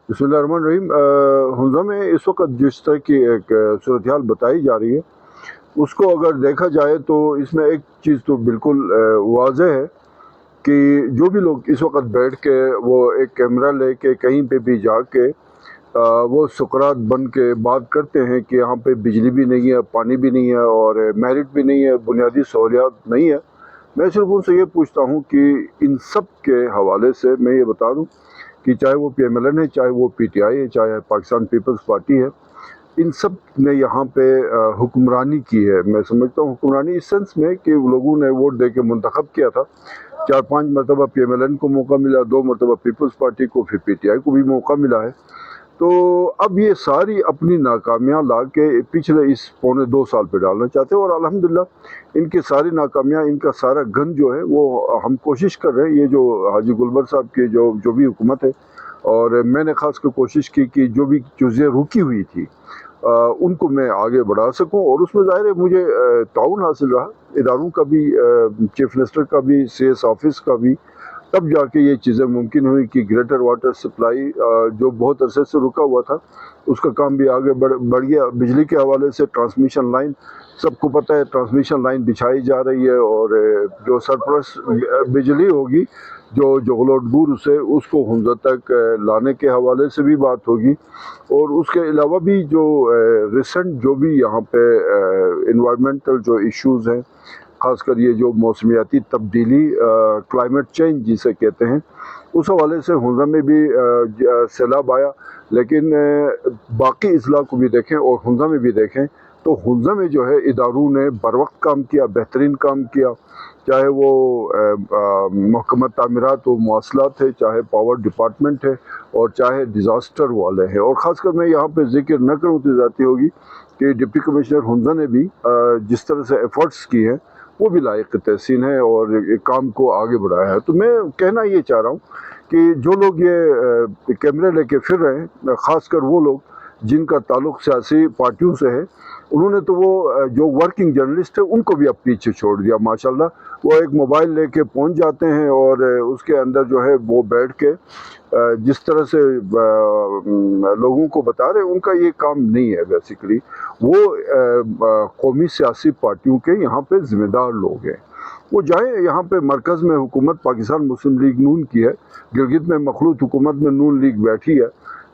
बिस्मिल्लाहिर्रहमानिर्रहीम। हंजा में इस वक्त जिस तरह की एक सूरत हाल बताई जा रही है, उसको अगर देखा जाए तो इसमें एक चीज़ तो बिल्कुल वाज़ेह है कि जो भी लोग इस वक्त बैठ के वो एक कैमरा लेके कहीं पे भी जाके वो सुकरात बन के बात करते हैं कि यहाँ पे बिजली भी नहीं है, पानी भी नहीं है और मेरिट भी नहीं है, बुनियादी सहूलियात नहीं है। मैं सिर्फ उनसे ये पूछता हूँ कि इन सब के हवाले से मैं ये बता दूँ कि चाहे वो PMLN है, चाहे वो PTI है, चाहे पाकिस्तान पीपल्स पार्टी है, इन सब ने यहाँ पे हुक्मरानी की है। मैं समझता हूँ हुक्मरानी इस सेंस में कि लोगों ने वोट दे के मुंतखब किया था। 4-5 मरतबा PMLN को मौका मिला, 2 मरतबा पीपल्स पार्टी को, फिर PTI को भी मौका मिला है। तो अब ये सारी अपनी नाकामियाँ ला के पिछले इस पौने 2 साल पे डालना चाहते हैं और अल्हम्दुलिल्लाह इनकी सारी नाकामियाँ, इनका सारा गन जो है वो हम कोशिश कर रहे हैं। ये जो हाजी गुलबर साहब की जो भी हुकूमत है, और मैंने खास कर कोशिश की कि जो भी चीज़ें रुकी हुई थी उनको मैं आगे बढ़ा सकूं, और उसमें ज़ाहिर है मुझे ताउन हासिल रहा इदारों का भी, चीफ मिनिस्टर का भी, CS ऑफिस का भी। तब जाके ये चीज़ें मुमकिन हुई कि ग्रेटर वाटर सप्लाई जो बहुत अरसे से रुका हुआ था, उसका काम भी आगे बढ़ गया। बिजली के हवाले से ट्रांसमिशन लाइन, सबको पता है ट्रांसमिशन लाइन बिछाई जा रही है, और जो सरप्लस बिजली होगी जो जगलोटगुर से उसको हुंजा तक लाने के हवाले से भी बात होगी। और उसके अलावा भी जो रिसेंट जो भी यहाँ पे इन्वायरमेंटल जो इश्यूज़ हैं, ख़ासकर ये जो मौसमियाती तब्दीली, क्लाइमेट चेंज जिसे कहते हैं, उस हवाले से हुंजा में भी सैलाब आया। लेकिन बाकी अजला को भी देखें और हुंजा में भी देखें तो हुंजा में जो है इदारों ने बर वक्त काम किया, बेहतरीन काम किया। चाहे वो महकमा तामीरात व मवासलात है, चाहे पावर डिपार्टमेंट है, और चाहे डिज़ास्टर वाले हैं। और ख़ासकर मैं यहाँ पे जिक्र न करूँ तो ज़्यादती होगी कि डिप्टी कमिश्नर हुंजा ने भी जिस तरह से एफ़र्ट्स किए हैं वो भी लायक तहसीन है और काम को आगे बढ़ाया है। तो मैं कहना ये चाह रहा हूँ कि जो लोग ये कैमरे लेके फिर रहे हैं, ख़ासकर वो लोग जिनका ताल्लुक़ सियासी पार्टियों से है, उन्होंने तो वो जो वर्किंग जर्नलिस्ट है उनको भी अब पीछे छोड़ दिया माशाल्लाह। वो एक मोबाइल लेके पहुंच जाते हैं और उसके अंदर जो है वो बैठ के जिस तरह से लोगों को बता रहे हैं, उनका ये काम नहीं है। बेसिकली वो कौमी सियासी पार्टियों के यहाँ पे ज़िम्मेदार लोग हैं। वो जाए, यहाँ पे मरकज़ में हुकूमत पाकिस्तान मुस्लिम लीग नून की है, गिलगित में मखलूत हुकूमत में नून लीग बैठी है।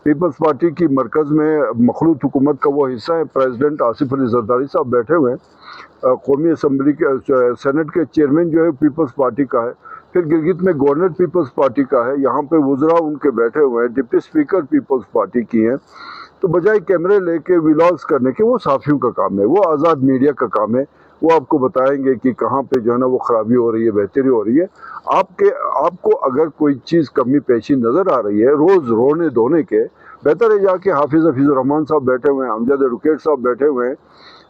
पीपल्स पार्टी की मरकज़ में मखलूत हुकूमत का वो हिस्सा है, प्रेसिडेंट आसिफ अली जरदारी साहब बैठे हुए हैं। कौमी असम्बली के सेनेट के चेयरमैन जो है पीपल्स पार्टी का है। फिर गिलगित में गवर्नर पीपल्स पार्टी का है, यहाँ पे वुज़रा उनके बैठे हुए हैं, डिप्टी स्पीकर पीपल्स पार्टी की हैं। तो बजाय कैमरे लेके व्लॉग्स करने के, वो साफ़ियों का काम है, वो आज़ाद मीडिया का काम है। वो आपको बताएंगे कि कहाँ पे जो है ना वो ख़राबी हो रही है, बेहतरी हो रही है। आपको अगर कोई चीज़ कमी पेशी नज़र आ रही है रोज़ रोने धोने के, बेहतर है जाके हफीज़ुर रहमान साहब बैठे हुए हैं, अमजद एडवोकेट साहब बैठे हुए हैं,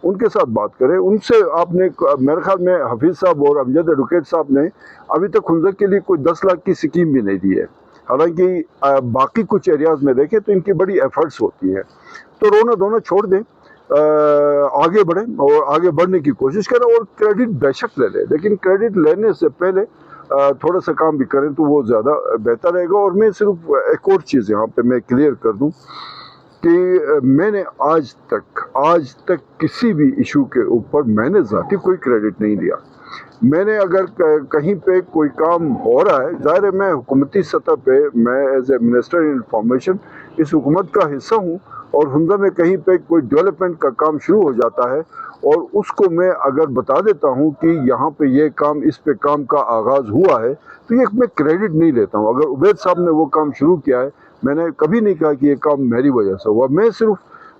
उनके साथ बात करें। उनसे आपने, मेरे ख्याल में हफीज़ साहब और अमजद एडवोकेट साहब ने अभी तक हुंजा के लिए कोई 10 लाख की स्कीम भी नहीं दी है। हालांकि बाकी कुछ एरियाज़ में देखें तो इनकी बड़ी एफर्ट्स होती हैं। तो रोना धोना छोड़ दें, आगे बढ़ें और आगे बढ़ने की कोशिश करें, और क्रेडिट बेशक ले लें, लेकिन क्रेडिट लेने से पहले थोड़ा सा काम भी करें तो वो ज़्यादा बेहतर रहेगा। और मैं सिर्फ एक और चीज़ यहाँ पे मैं क्लियर कर दूँ कि मैंने आज तक किसी भी इशू के ऊपर मैंने ज़ाती कोई क्रेडिट नहीं लिया। मैंने अगर कहीं पे कोई काम हो रहा है, ज़ाहिर है मैं हुकूमती सतह पे, मैं as a minister in information इस हुकूमत का हिस्सा हूँ, और हुंजा में कहीं पे कोई डेवलपमेंट का काम शुरू हो जाता है और उसको मैं अगर बता देता हूँ कि यहाँ पे ये काम, इस पे काम का आगाज़ हुआ है, तो ये मैं क्रेडिट नहीं लेता हूँ। अगर उबैद साहब ने वो काम शुरू किया है, मैंने कभी नहीं कहा कि ये काम मेरी वजह से हुआ।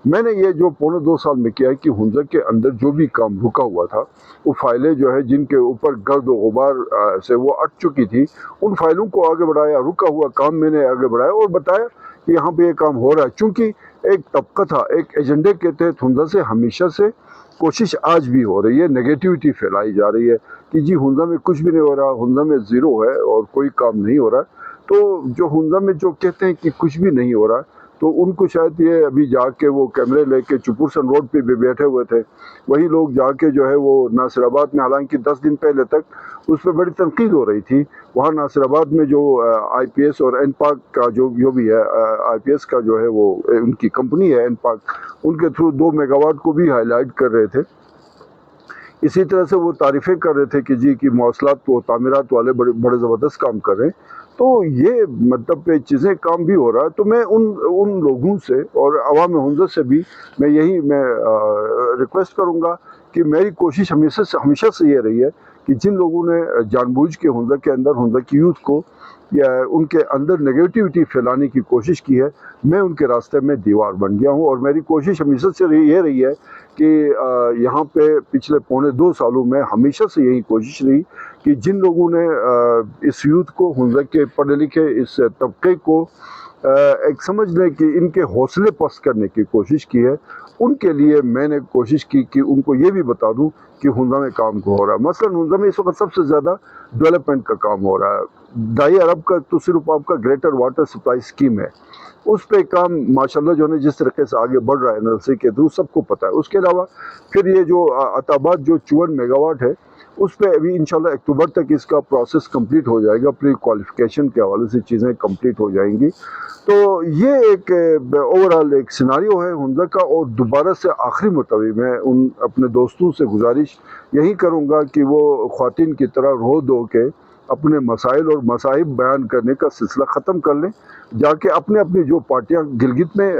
मैंने ये जो पौने 2 साल में किया है कि हुंजा के अंदर जो भी काम रुका हुआ था, वो फाइलें जो है जिनके ऊपर गर्द व गुबार से वो अट चुकी थी, उन फाइलों को आगे बढ़ाया, रुका हुआ काम मैंने आगे बढ़ाया और बताया कि यहाँ पे ये काम हो रहा है। चूँकि एक तबका था, एक एजेंडे के तहत हुंजा से हमेशा से कोशिश आज भी हो रही है, नेगेटिविटी फैलाई जा रही है कि जी हुंजा में कुछ भी नहीं हो रहा, हुंजा में ज़ीरो है और कोई काम नहीं हो रहा है। तो जो हुंजा में जो कहते हैं कि कुछ भी नहीं हो रहा है, تو ان کو شاید یہ ابھی جا کے وہ کیمرے لے کے چپورسن روڈ پہ بھی بیٹھے ہوئے تھے، وہی لوگ جا کے جو ہے وہ ناصر آباد میں، حالانکہ 10 دن پہلے تک اس پہ بڑی تنقید ہو رہی تھی، وہاں ناصر آباد میں جو آئی پی ایس اور این پاک کا جو بھی ہے، آئی پی ایس کا جو ہے وہ ان کی کمپنی ہے این پاک، ان کے تھرو 2 میگا واٹ کو بھی ہائی لائٹ کر رہے تھے۔ اسی طرح سے وہ تعریفیں کر رہے تھے کہ جی کی مواصلات و تعمیرات والے بڑے زبردست کام کر رہے ہیں۔ تو یہ مطلب پہ چیزیں کام بھی ہو رہا ہے، تو میں ان لوگوں سے اور عوام حنظل سے بھی میں ریکویسٹ کروں گا کہ میری کوشش ہمیشہ سے یہ رہی ہے کہ جن لوگوں نے جان بوجھ کے حنظل کے اندر حنظل کی یوتھ کو یا ان کے اندر نگیٹیوٹی پھیلانے کی کوشش کی ہے، میں ان کے راستے میں دیوار بن گیا ہوں، اور میری کوشش ہمیشہ سے یہ رہی ہے کہ یہاں پہ پچھلے 2.25 سالوں میں ہمیشہ سے یہی کوشش رہی کہ جن لوگوں نے اس یوتھ کو، حنظل کے پڑھے لکھے اس طبقے کو ایک سمجھ لیں کہ ان کے حوصلے پست کرنے کی کوشش کی ہے، ان کے لیے میں نے کوشش کی کہ ان کو یہ بھی بتا دوں کہ حنظل میں کام کو ہو رہا ہے۔ مثلا حنظل میں اس وقت سب سے زیادہ ڈیولپمنٹ کا کام ہو رہا ہے، 2.5 ارب کا تو صرف آپ کا گریٹر واٹر سپلائی اسکیم ہے، اس پہ کام ماشاءاللہ جو ہے جس طریقے سے آگے بڑھ رہا ہے NLC کے تھرو، سب کو پتہ ہے۔ اس کے علاوہ پھر یہ جو عطاباد جو 54 میگا واٹ ہے، اس پہ ابھی انشاءاللہ اکتوبر تک اس کا پروسیس کمپلیٹ ہو جائے گا، پری کوالیفیکیشن کے حوالے سے چیزیں کمپلیٹ ہو جائیں گی۔ تو یہ ایک اوورآل ایک سیناریو ہے حنظل کا، اور دوبارہ سے آخری مرتبہ میں ان اپنے دوستوں سے گزارش یہی کروں گا کہ وہ خواتین کی طرح رو دو کے اپنے مسائل اور مصائب بیان کرنے کا سلسلہ ختم کر لیں، جا کے اپنی جو پارٹیاں گلگت میں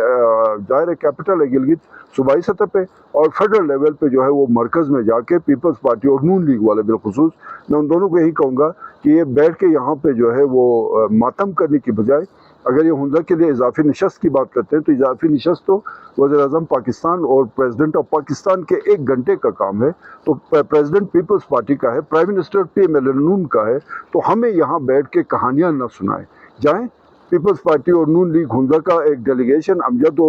ظاہر کیپٹل ہے گلگت صوبائی سطح پہ، اور فیڈرل لیول پہ جو ہے وہ مرکز میں جا کے پیپلز پارٹی اور نون لیگ والے بالخصوص، میں ان دونوں کو یہی کہوں گا کہ یہ بیٹھ کے یہاں پہ جو ہے وہ ماتم کرنے کی بجائے، اگر یہ حنظل کے لیے اضافی نشست کی بات کرتے ہیں تو اضافی نشست تو وزیر اعظم پاکستان اور پریزیڈنٹ آف پاکستان کے 1 گھنٹے کا کام ہے، تو پریزیڈنٹ پیپلز پارٹی کا ہے، پرائم منسٹر PMLN کا ہے، تو ہمیں یہاں بیٹھ کے کہانیاں نہ سنائیں، جائیں پیپلز پارٹی اور نون لیگ حنظل کا ایک ڈیلیگیشن امجد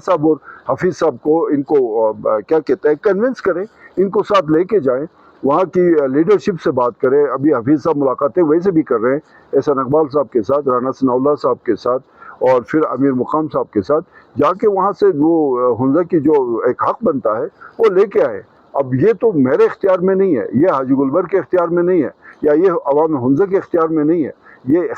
صاحب اور حفیظ صاحب کو، ان کو کیا کہتے ہیں، کنونس کریں، ان کو ساتھ لے کے جائیں، وہاں کی لیڈرشپ سے بات کریں۔ ابھی حفیظ صاحب ملاقاتیں ویسے بھی کر رہے ہیں احسان اقبال صاحب کے ساتھ، رانا ثناء اللہ صاحب کے ساتھ، اور پھر امیر مقام صاحب کے ساتھ، جا کے وہاں سے وہ حنظل کی جو ایک حق بنتا ہے وہ لے کے آئے۔ اب یہ تو میرے اختیار میں نہیں ہے، یہ حاجی گلبر کے اختیار میں نہیں ہے، یا یہ عوام حنظل کے اختیار میں نہیں ہے، یہ